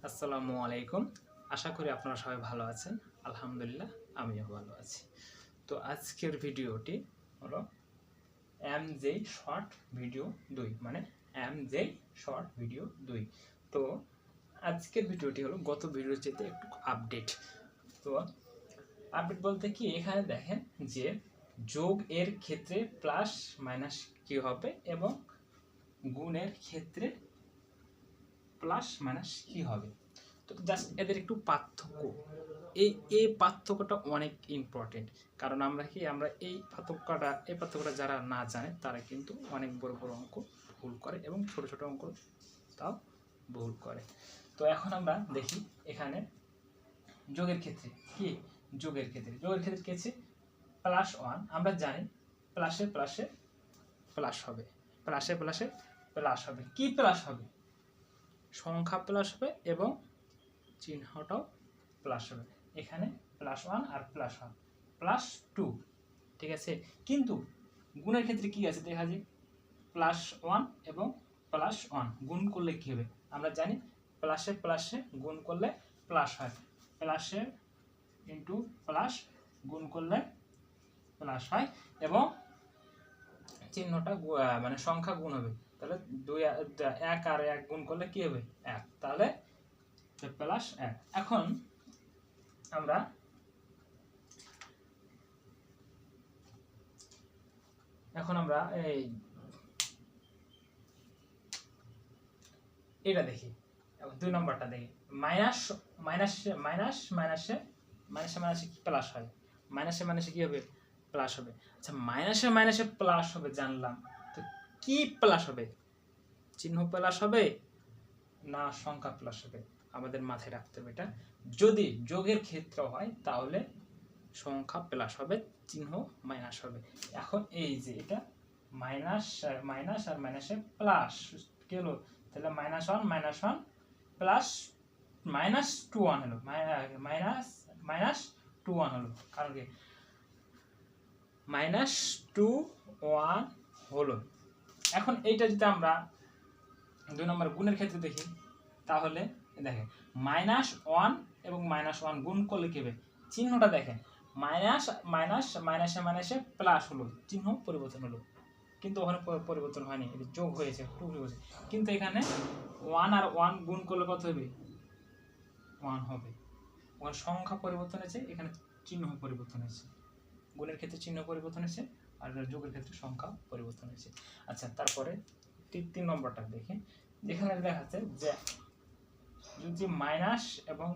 আসসালামু আলাইকুম। আশা করি আপনারা সবাই ভালো আছেন। আলহামদুলিল্লাহ আমিও ভালো আছি। তো আজকের ভিডিওটি হলো এমজে শর্ট ভিডিও 2 মানে এমজে শর্ট ভিডিও 2। তো আজকের ভিডিওটি হলো গত ভিডিওর চেয়ে একটু আপডেট। তো আপডেট বলতে কি, এখানে দেখেন যে যোগ এর ক্ষেত্রে প্লাস মাইনাস কি হবে এবং গুণের ক্ষেত্রে প্লাস মাইনাস কি হবে। তো জাস্ট এদের একটু পার্থক্য, এই পার্থক্যটা অনেক ইম্পর্টেন্ট। কারণ আমরা এই পার্থক্যটা যারা না জানে তারা কিন্তু অনেক বড় বড় অঙ্ক ভুল করে এবং ছোট ছোট অঙ্ক তাও ভুল করে। তো এখন আমরা দেখি এখানে যোগের ক্ষেত্রে কি, যোগের ক্ষেত্রে কি আছে, +1। আমরা জানি প্লাসে প্লাসে প্লাস হবে, প্লাসে প্লাসে প্লাস হবে। কি প্লাস হবে? সংখ্যা প্লাস হবে এবং চিহ্নটাও প্লাস হবে। এখানে +1 আর +1 +2, ঠিক আছে। কিন্তু গুণের ক্ষেত্রে কি আছে দেখা যায়, +1 এবং +1 গুণ করলে কি হবে? আমরা জানি প্লাসে প্লাসে গুণ করলে প্লাস হয়, প্লাসে ইন্টু প্লাস গুণ করলে প্লাস হয় এবং চিহ্নটা মানে সংখ্যা গুণ হবে। তাহলে 1 আর 1 গুণ করলে কি হবে? 1। তাহলে +1। এখন আমরা এই এটা দেখি, 2 নম্বরটা দেখি। মাইনাস মাইনাসে মাইনাস মাইনাসে মাইনাসে মাইনাসে কি প্লাস হয়, মাইনাসে মাইনাসে কি হবে? প্লাস হবে। আচ্ছা, মাইনাসে মাইনাসে প্লাস হবে জানলাম, তো কি প্লাস হবে? চিহ্ন প্লাস হবে না সংখ্যা প্লাস হবে? আমাদের মাথায় রাখতে হবে এটা। যদি যোগের ক্ষেত্র হয় তাহলে সংখ্যা প্লাস হবে, চিহ্ন মাইনাস হবে। এখন এই যে এটা মাইনাস মাইনাস আর মাইনাসে প্লাস কি হলো, তাহলে -1 প্লাস -21 হলো, -21 হলো। কারণ কি -21 হলো। এখন এইটা যদি আমরা 2 নম্বর গুণের ক্ষেত্রে দেখি, তাহলে দেখেন -1 এবং -1 গুণ করলে কি হবে? চিহ্নটা দেখেন, মাইনাস মাইনাস মাইনাসে মাইনাসে প্লাস হলো, চিহ্ন পরিবর্তন হলো, কিন্তু ওখানে পরিবর্তন হয়নি, এটা যোগ হয়েছে, কিন্তু এখানে 1 আর 1 গুণ করলে কত হবে? 1 হবে। ওখানে সংখ্যা পরিবর্তন হয়েছে, এখানে চিহ্ন পরিবর্তন হয়েছে। গুণের ক্ষেত্রে চিহ্ন পরিবর্তন হয়েছে আর যোগের ক্ষেত্রে সংখ্যা পরিবর্তন হয়েছে। আচ্ছা, তারপরে 3 নম্বরটা দেখি, যেখানে দেখা যাচ্ছে যে যদি মাইনাস এবং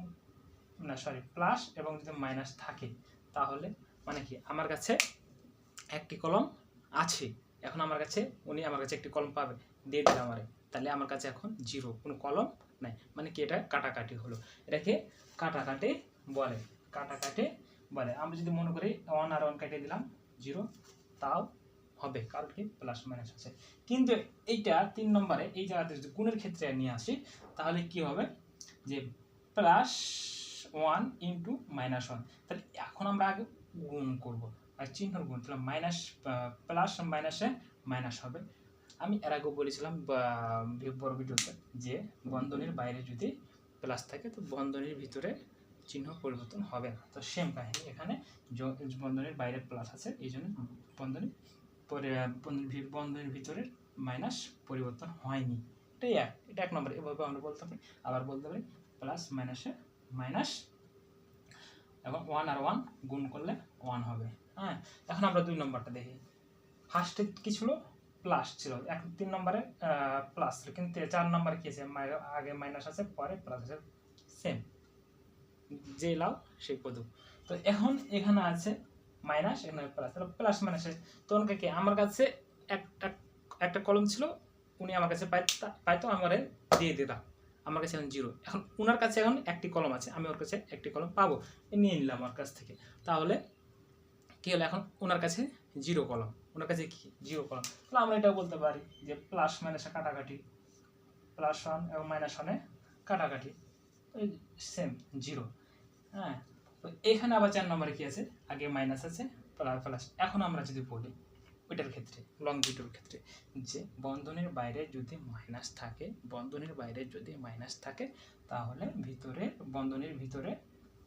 প্লাস এবং যদি মাইনাস থাকে, তাহলে মানে কি আমার কাছে একটি কলম আছে, এখন আমার কাছে একটি কলম পাবে, দিয়ে দিলাম আমারে, তাহলে আমার কাছে এখন 0, কোনো কলম নাই। মানে কি এটা কাটাকাটি হলো, এটাকে কাটাকাটি বলে, কাটাকাটি বলে। আমরা যদি মনে করি 1 আর 1 কেটে দিলাম 0, তাও হবে, কারণ কি প্লাস মাইনাস আছে। কিন্তু এইটা 3 নম্বরে এই জায়গাতে যদি গুণের ক্ষেত্রে নিয়ে আসি, তাহলে কি হবে যে +1 ইন্টু -1। তাহলে এখন আমরা আগে গুণ করব, আর চিহ্নর গুণ, তাহলে মাইনাস প্লাস মাইনাসে মাইনাস হবে। আমি এর আগেও বলেছিলাম বড় ভিডিওতে যে বন্ধনীর বাইরে যদি প্লাস থাকে তো বন্ধনীর ভিতরে চিহ্ন পরিবর্তন হবে না। তো সেম কাহিনী এখানে, বন্ধনীর বাইরে প্লাস আছে, এই জন্য বন্ধনীর ভিতরের মাইনাস পরিবর্তন হয়নি। এটা 1 নম্বর। এভাবে আমরা বলতে পারি, আবার বলতে পারি প্লাস মাইনাসে মাইনাস এবং 1 আর 1 গুণ করলে 1 হবে। হ্যাঁ, এখন আমরা 2 নম্বরটা দেখি। ফার্স্টে কি ছিল? প্লাস ছিল, 3 নম্বরে প্লাস ছিল, কিন্তু 4 নম্বরে কি আছে? আগে মাইনাস আছে, পরে প্লাস আছে, সেম, যে লাও সেই কদু। তো এখন এখানে আছে মাইনাস, এখানে প্লাস, তাহলে প্লাস মাইনাসে তো কি আমার কাছে একটা কলম ছিল, উনি আমার কাছে পাইতো, আমারে দিয়ে দিলাম, আমার কাছে এখন 0। এখন ওনার কাছে এখন একটি কলম আছে, আমি ওর কাছে একটি কলম পাবো, নিয়ে নিলাম ওর কাছ থেকে। তাহলে কি হলো, এখন ওনার কাছে 0 কলম, ওনার কাছে কি 0 কলম। তাহলে আমরা এটাও বলতে পারি যে প্লাস মাইনাসে কাটাকাটি, +1 এবং -1 কাটাকাটি, সেম 0। হ্যাঁ, তো এখানে আবার 4 নম্বরে কি আছে? আগে মাইনাস আছে, প্লাস। এখন আমরা যদি বলি ওইটার ক্ষেত্রে লং ভিডিওর ক্ষেত্রে যে বন্ধনীর বাইরে যদি মাইনাস থাকে, বন্ধনীর বাইরে যদি মাইনাস থাকে তাহলে ভিতরে বন্ধনীর ভিতরে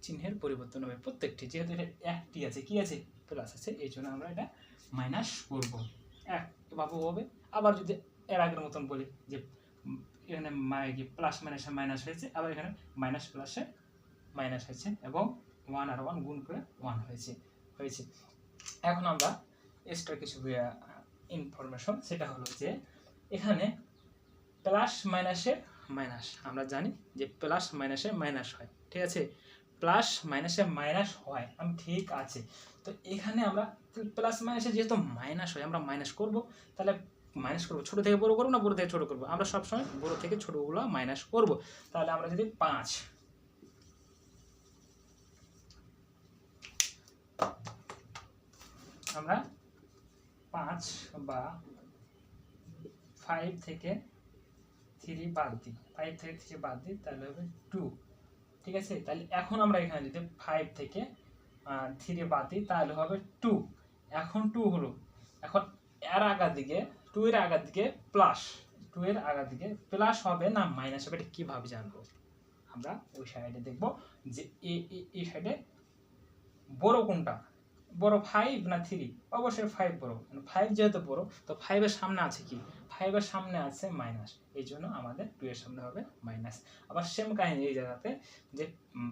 চিহ্নের পরিবর্তন হবে প্রত্যেকটি। যেহেতু এটা একটি আছে, কি আছে, প্লাস আছে, এই জন্য আমরা এটা মাইনাস করব এক বাবু হবে। আবার যদি এর আগের মতন বলি যে এখানে প্লাস মাইনাসে মাইনাস হয়েছে, আবার এখানে মাইনাস প্লাসে মাইনাস হয়েছে এবং 1 আর 1 গুণ করে 1 হয়েছে। এখন আমরা এক্সট্রা কিছু ইনফরমেশন, সেটা হলো যে এখানে প্লাস মাইনাসের মাইনাস, আমরা জানি যে প্লাস মাইনাসে মাইনাস হয়, ঠিক আছে, প্লাস মাইনাসে মাইনাস হয়, আমি ঠিক আছে। তো এখানে আমরা প্লাস মাইনাসে যেহেতু মাইনাস হয় আমরা মাইনাস করব, তাহলে মাইনাস করবো ছোট থেকে বড় করবো না বড় থেকে ছোট করবো, আমরা সবসময় বড় থেকে ছোটগুলো মাইনাস করব। তাহলে আমরা যদি 5 আমরা 5 বা 5 থেকে 3 বাদ দিই, 5 থেকে 3 বাদ দিই তাহলে হবে 2, ঠিক আছে। তাহলে এখন আমরা এখানে যদি 5 থেকে 3 বাদ দিই তাহলে হবে 2। এখন 2 হলো, এখন এর আগার দিকে 2 এর আগার দিকে প্লাস, 2 এর আগার দিকে প্লাস হবে না মাইনাস হবে, এটা কীভাবে জানবো? আমরা ওই সাইডে দেখব যে এই সাইডে বড় কোনটা, বড় 5 না 3? অবশ্যই 5 বড়, 5 যেহেতু বড় তো 5 এর সামনে আছে কি, 5 এর সামনে আছে মাইনাস, এই জন্য আমাদের 2 এর সামনে হবে মাইনাস। আবার সেম কাহিনী এই জায়গাতে যে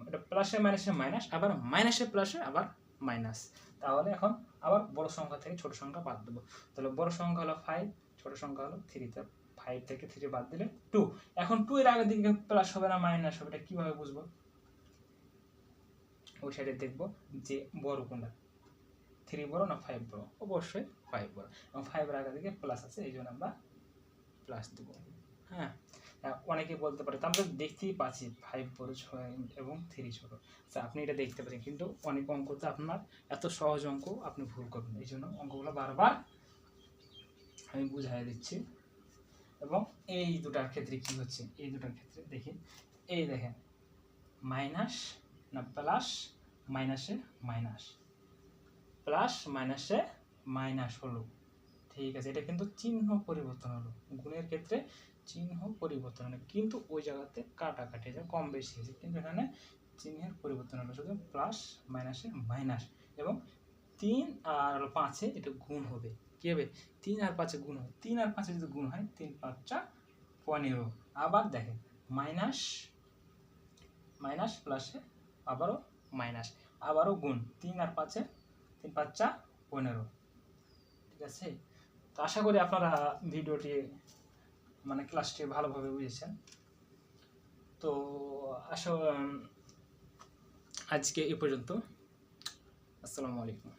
এটা প্লাসে মাইনাসে মাইনাস, আবার মাইনাসে প্লাসে আবার মাইনাস। তাহলে এখন আবার বড় সংখ্যা থেকে ছোট সংখ্যা বাদ দেবো। তাহলে বড় সংখ্যা হলো 5, ছোট সংখ্যা হলো 3, তো 5 থেকে 3 বাদ দিলে 2। এখন 2 এর আগের দিকে প্লাস হবে না মাইনাস হবে, এটা কীভাবে বুঝবো? ওই সাইডে দেখবো যে বড় কোনটা, 3 বড় না 5 বড়? অবশ্যই 5 বড়, এবং 5 এর আগের দিকে প্লাস আছে এই জন্য আমরা প্লাস দেব। হ্যাঁ, অনেকে বলতে পারে তো আমরা দেখতেই পাচ্ছি 5 বড় এবং 3 ছোট, আচ্ছা আপনি এটা দেখতে পাচ্ছেন, কিন্তু অনেক অঙ্কতে আপনার এত সহজ অঙ্ক আপনি ভুল করবেন, এই জন্য অঙ্কগুলো বারবার আমি বুঝাই দিচ্ছি। এবং এই দুটার ক্ষেত্রে কি হচ্ছে, এই দুটার ক্ষেত্রে দেখি, এই দেখেন মাইনাস না প্লাস মাইনাসে মাইনাস, প্লাস মাইনাসে মাইনাস হলো, ঠিক আছে, এটা কিন্তু চিহ্ন পরিবর্তন হলো, গুণের ক্ষেত্রে চিহ্ন পরিবর্তন হলো, কিন্তু ওই জায়গাতে কাটাকাটি যা কম বেশি হয়েছে, কিন্তু এখানে চিহ্নের পরিবর্তন হলো শুধু প্লাস মাইনাসে মাইনাস। এবং 3 আর 5-এ এটা গুণ হবে, কী হবে, 3 আর 5-এ গুণ হবে, 3 আর 5-এ যদি গুণ হয় 3 5 15। আবার দেখেন মাইনাস মাইনাস প্লাসে আবারও মাইনাস, আবারও গুণ, 3 আর 5-এ 3 5 15, ঠিক আছে। তো আশা করি আপনারা ভিডিওটি ক্লাসটি ভালোভাবে বুঝেছেন। তো আজকে এই পর্যন্ত, আসসালামু আলাইকুম।